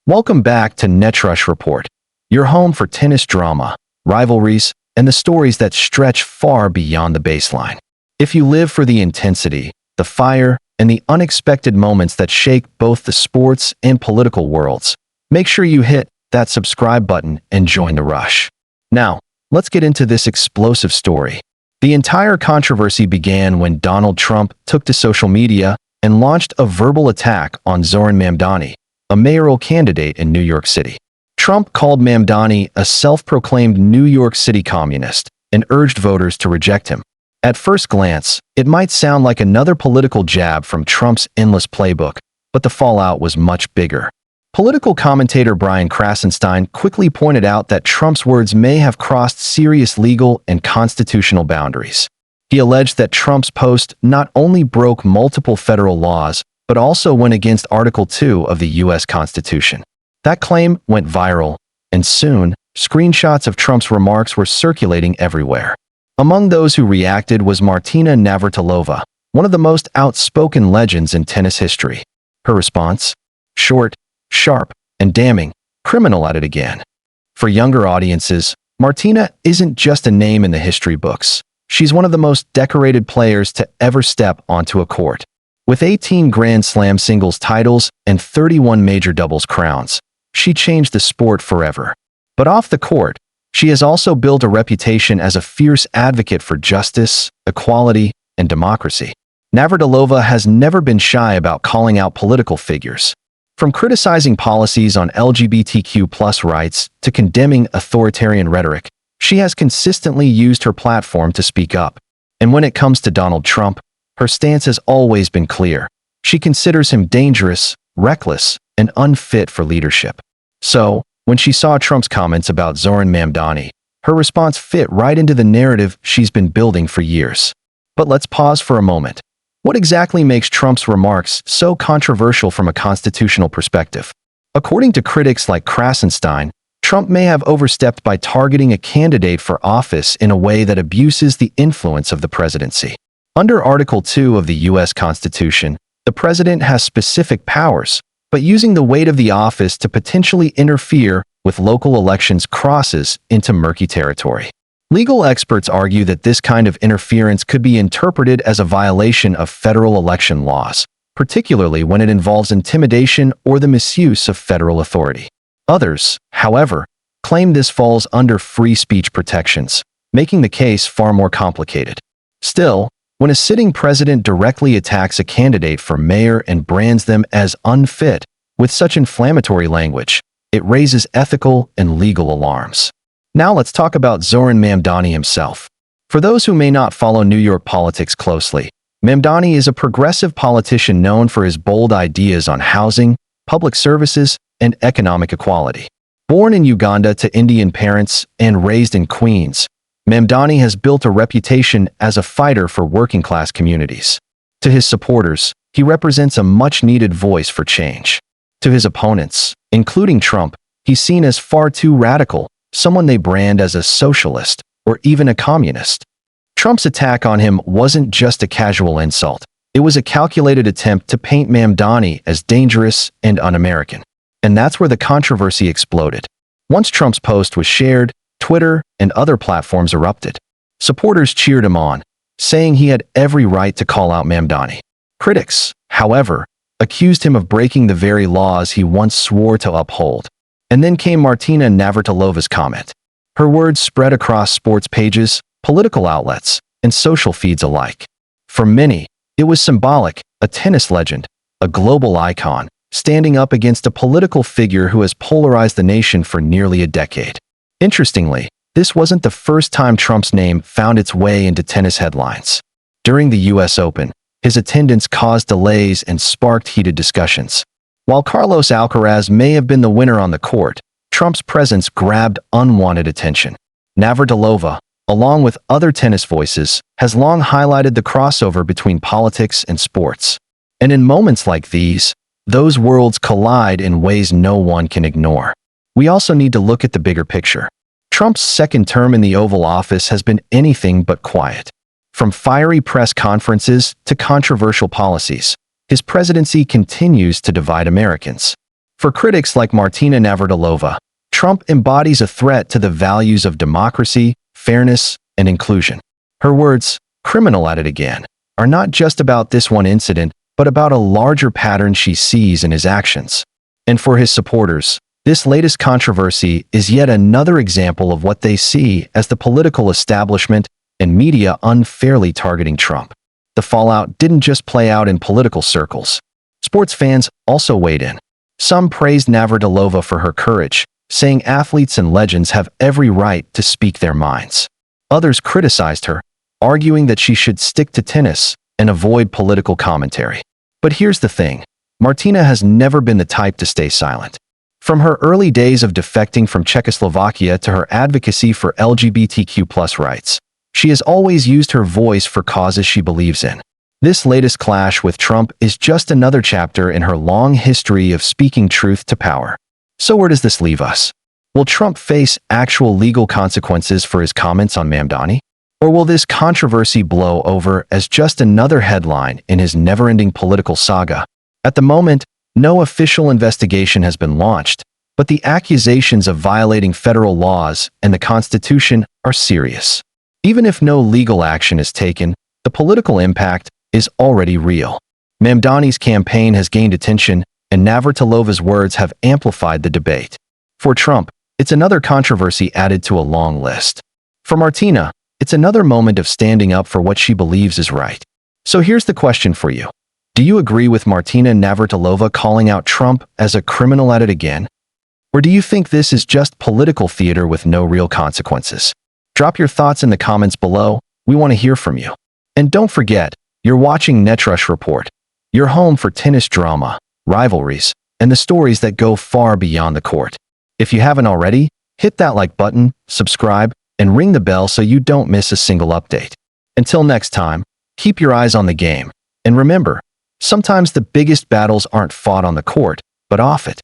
Welcome back to Netrush Report, your home for tennis drama, rivalries, and the stories that stretch far beyond the baseline. If you live for the intensity, the fire, and the unexpected moments that shake both the sports and political worlds, make sure you hit that subscribe button and join the rush. Now, let's get into this explosive story. The entire controversy began when Donald Trump took to social media and launched a verbal attack on Zohran Mamdani, a mayoral candidate in New York City. Trump called Mamdani a self-proclaimed New York City communist and urged voters to reject him. At first glance, it might sound like another political jab from Trump's endless playbook, but the fallout was much bigger. Political commentator Brian Krasenstein quickly pointed out that Trump's words may have crossed serious legal and constitutional boundaries. He alleged that Trump's post not only broke multiple federal laws, but also went against Article 2 of the U.S. Constitution. That claim went viral, and soon, screenshots of Trump's remarks were circulating everywhere. Among those who reacted was Martina Navratilova, one of the most outspoken legends in tennis history. Her response? Short, sharp, and damning. Criminal at it again. For younger audiences, Martina isn't just a name in the history books. She's one of the most decorated players to ever step onto a court. With 18 Grand Slam singles titles and 31 major doubles crowns, she changed the sport forever. But off the court, she has also built a reputation as a fierce advocate for justice, equality, and democracy. Navratilova has never been shy about calling out political figures. From criticizing policies on LGBTQ+ rights to condemning authoritarian rhetoric, she has consistently used her platform to speak up. And when it comes to Donald Trump, her stance has always been clear. She considers him dangerous, reckless, and unfit for leadership. So, when she saw Trump's comments about Zohran Mamdani, her response fit right into the narrative she's been building for years. But let's pause for a moment. What exactly makes Trump's remarks so controversial from a constitutional perspective? According to critics like Krasenstein, Trump may have overstepped by targeting a candidate for office in a way that abuses the influence of the presidency. Under Article 2 of the U.S. Constitution, the president has specific powers, but using the weight of the office to potentially interfere with local elections crosses into murky territory. Legal experts argue that this kind of interference could be interpreted as a violation of federal election laws, particularly when it involves intimidation or the misuse of federal authority. Others, however, claim this falls under free speech protections, making the case far more complicated. Still, when a sitting president directly attacks a candidate for mayor and brands them as unfit with such inflammatory language, it raises ethical and legal alarms. Now let's talk about Zohran Mamdani himself. For those who may not follow New York politics closely, Mamdani is a progressive politician known for his bold ideas on housing, public services, and economic equality. Born in Uganda to Indian parents and raised in Queens, Mamdani has built a reputation as a fighter for working-class communities. To his supporters, he represents a much-needed voice for change. To his opponents, including Trump, he's seen as far too radical, someone they brand as a socialist or even a communist. Trump's attack on him wasn't just a casual insult. It was a calculated attempt to paint Mamdani as dangerous and un-American. And that's where the controversy exploded. Once Trump's post was shared, Twitter and other platforms erupted. Supporters cheered him on, saying he had every right to call out Mamdani. Critics, however, accused him of breaking the very laws he once swore to uphold. And then came Martina Navratilova's comment. Her words spread across sports pages, political outlets, and social feeds alike. For many, it was symbolic, a tennis legend, a global icon, standing up against a political figure who has polarized the nation for nearly a decade. Interestingly, this wasn't the first time Trump's name found its way into tennis headlines. During the U.S. Open, his attendance caused delays and sparked heated discussions. While Carlos Alcaraz may have been the winner on the court, Trump's presence grabbed unwanted attention. Navratilova, along with other tennis voices, has long highlighted the crossover between politics and sports. And in moments like these, those worlds collide in ways no one can ignore. We also need to look at the bigger picture. Trump's second term in the Oval Office has been anything but quiet. From fiery press conferences to controversial policies, his presidency continues to divide Americans. For critics like Martina Navratilova, Trump embodies a threat to the values of democracy, fairness, and inclusion. Her words, "criminal at it again," are not just about this one incident, but about a larger pattern she sees in his actions. And for his supporters, this latest controversy is yet another example of what they see as the political establishment and media unfairly targeting Trump. The fallout didn't just play out in political circles. Sports fans also weighed in. Some praised Navratilova for her courage, saying athletes and legends have every right to speak their minds. Others criticized her, arguing that she should stick to tennis and avoid political commentary. But here's the thing, Martina has never been the type to stay silent. From her early days of defecting from Czechoslovakia to her advocacy for LGBTQ+ rights, she has always used her voice for causes she believes in. This latest clash with Trump is just another chapter in her long history of speaking truth to power. So where does this leave us? Will Trump face actual legal consequences for his comments on Mamdani? Or will this controversy blow over as just another headline in his never-ending political saga? At the moment, no official investigation has been launched, but the accusations of violating federal laws and the Constitution are serious. Even if no legal action is taken, the political impact is already real. Mamdani's campaign has gained attention, and Navratilova's words have amplified the debate. For Trump, it's another controversy added to a long list. For Martina, it's another moment of standing up for what she believes is right. So here's the question for you. Do you agree with Martina Navratilova calling out Trump as a criminal at it again? Or do you think this is just political theater with no real consequences? Drop your thoughts in the comments below. We want to hear from you. And don't forget, you're watching Netrush Report, your home for tennis drama, rivalries, and the stories that go far beyond the court. If you haven't already, hit that like button, subscribe, and ring the bell so you don't miss a single update. Until next time, keep your eyes on the game. And remember, sometimes the biggest battles aren't fought on the court, but off it.